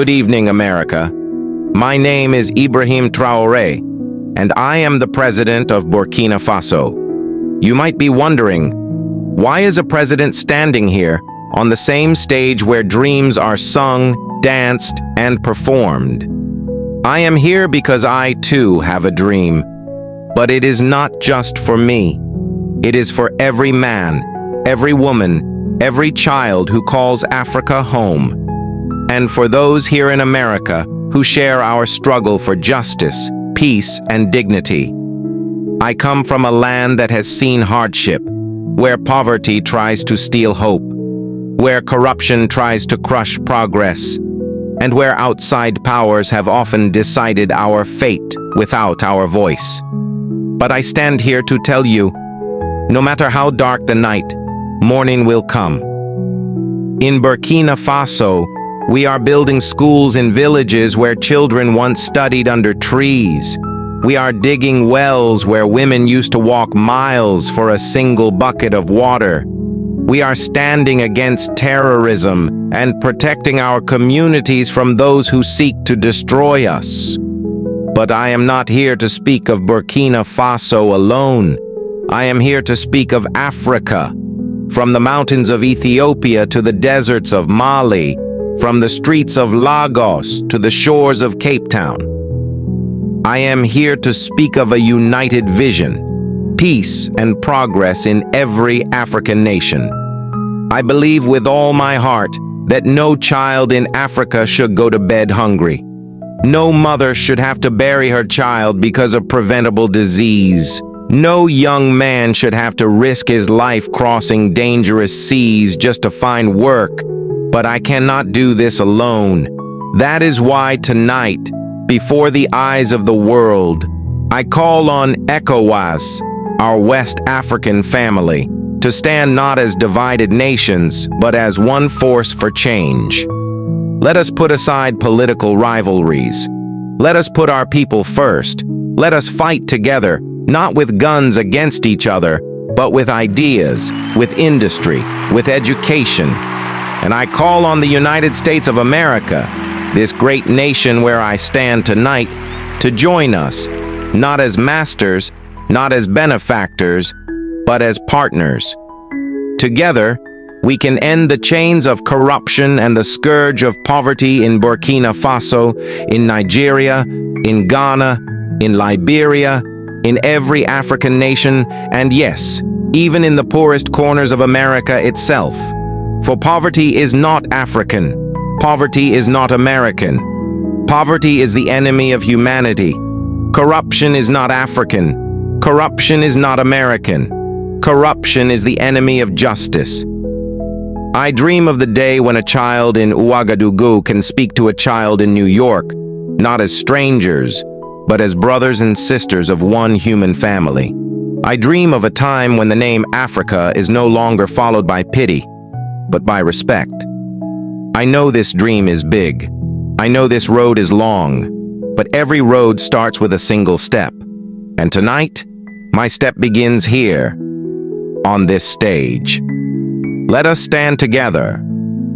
Good evening, America. My name is Ibrahim Traoré, and I am the president of Burkina Faso. You might be wondering, why is a president standing here on the same stage where dreams are sung, danced, and performed? I am here because I, too, have a dream. But it is not just for me. It is for every man, every woman, every child who calls Africa home. And for those here in America who share our struggle for justice, peace, and dignity. I come from a land that has seen hardship, where poverty tries to steal hope, where corruption tries to crush progress, and where outside powers have often decided our fate without our voice. But I stand here to tell you, no matter how dark the night, morning will come. In Burkina Faso, we are building schools in villages where children once studied under trees. We are digging wells where women used to walk miles for a single bucket of water. We are standing against terrorism and protecting our communities from those who seek to destroy us. But I am not here to speak of Burkina Faso alone. I am here to speak of Africa, from the mountains of Ethiopia to the deserts of Mali, from the streets of Lagos to the shores of Cape Town. I am here to speak of a united vision, peace and progress in every African nation. I believe with all my heart that no child in Africa should go to bed hungry. No mother should have to bury her child because of preventable disease. No young man should have to risk his life crossing dangerous seas just to find work. But I cannot do this alone. That is why tonight, before the eyes of the world, I call on ECOWAS, our West African family, to stand not as divided nations, but as one force for change. Let us put aside political rivalries. Let us put our people first. Let us fight together, not with guns against each other, but with ideas, with industry, with education. And I call on the United States of America, this great nation where I stand tonight, to join us, not as masters, not as benefactors, but as partners. Together, we can end the chains of corruption and the scourge of poverty in Burkina Faso, in Nigeria, in Ghana, in Liberia, in every African nation, and yes, even in the poorest corners of America itself. For poverty is not African. Poverty is not American. Poverty is the enemy of humanity. Corruption is not African. Corruption is not American. Corruption is the enemy of justice. I dream of the day when a child in Ouagadougou can speak to a child in New York, not as strangers, but as brothers and sisters of one human family. I dream of a time when the name Africa is no longer followed by pity, but by respect. I know this dream is big. I know this road is long, but every road starts with a single step. And tonight, my step begins here, on this stage. Let us stand together,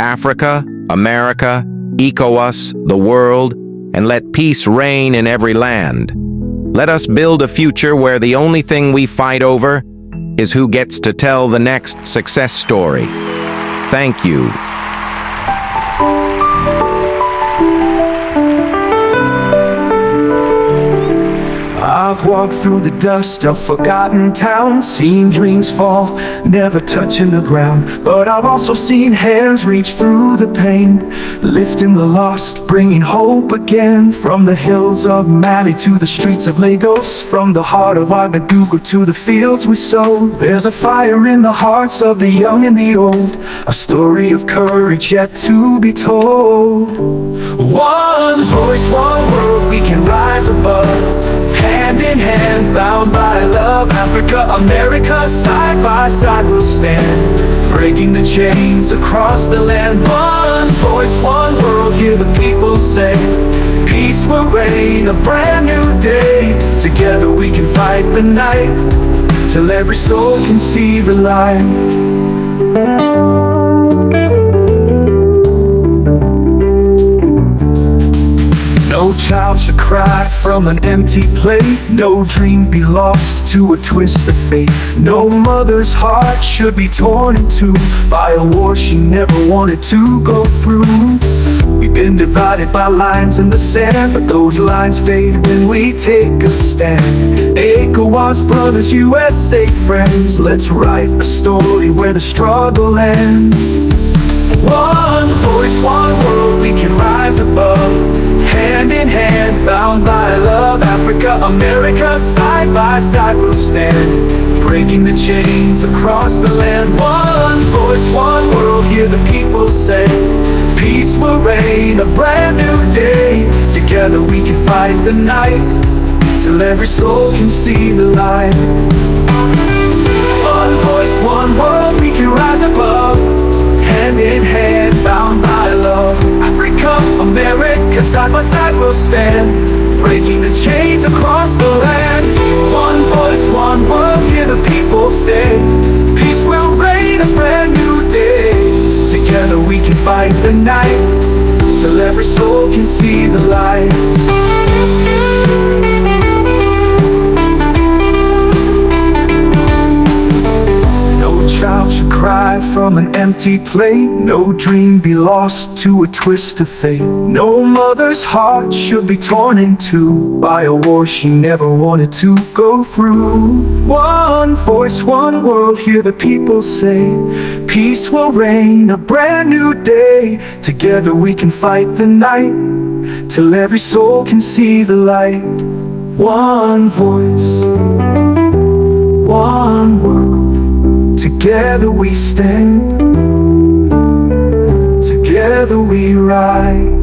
Africa, America, ECOWAS, the world, and let peace reign in every land. Let us build a future where the only thing we fight over is who gets to tell the next success story. Thank you. I've walked through the dust of forgotten towns, seen dreams fall, never touching the ground. But I've also seen hands reach through the pain, lifting the lost, bringing hope again. From the hills of Mali to the streets of Lagos, from the heart of Ouagadougou to the fields we sow, there's a fire in the hearts of the young and the old, a story of courage yet to be told. One voice, one world, we can rise above, hand in hand, bound by love. Africa, America, side by side we'll stand, breaking the chains across the land. One voice, one world, hear the people say, peace will reign, a brand new day. Together we can fight the night, till every soul can see the light. child should cry from an empty plate. No dream be lost to a twist of fate. No mother's heart should be torn in two by a war she never wanted to go through. We've been divided by lines in the sand, but those lines fade when we take a stand. ECOWAS brothers, USA friends, let's write a story where the struggle ends. One voice, one world, we can rise above. Hand in hand, bound by love. Africa, America, side by side we'll stand, breaking the chains across the land. One voice, one world, hear the people say, peace will reign, a brand new day. Together we can fight the night, till every soul can see the light. One voice, one world, we can rise above. Hand in hand, bound by love. Africa, America, side by side we'll stand, breaking the chains across the land. One voice, one world, hear the people say, peace will reign, a brand new day. Together we can fight the night, till every soul can see the light. Child should cry from an empty plate. No dream be lost to a twist of fate. No mother's heart should be torn in two by a war she never wanted to go through. One voice, one world, hear the people say, peace will reign, a brand new day. Together we can fight the night, till every soul can see the light. One voice, one world, together we stand, together we rise.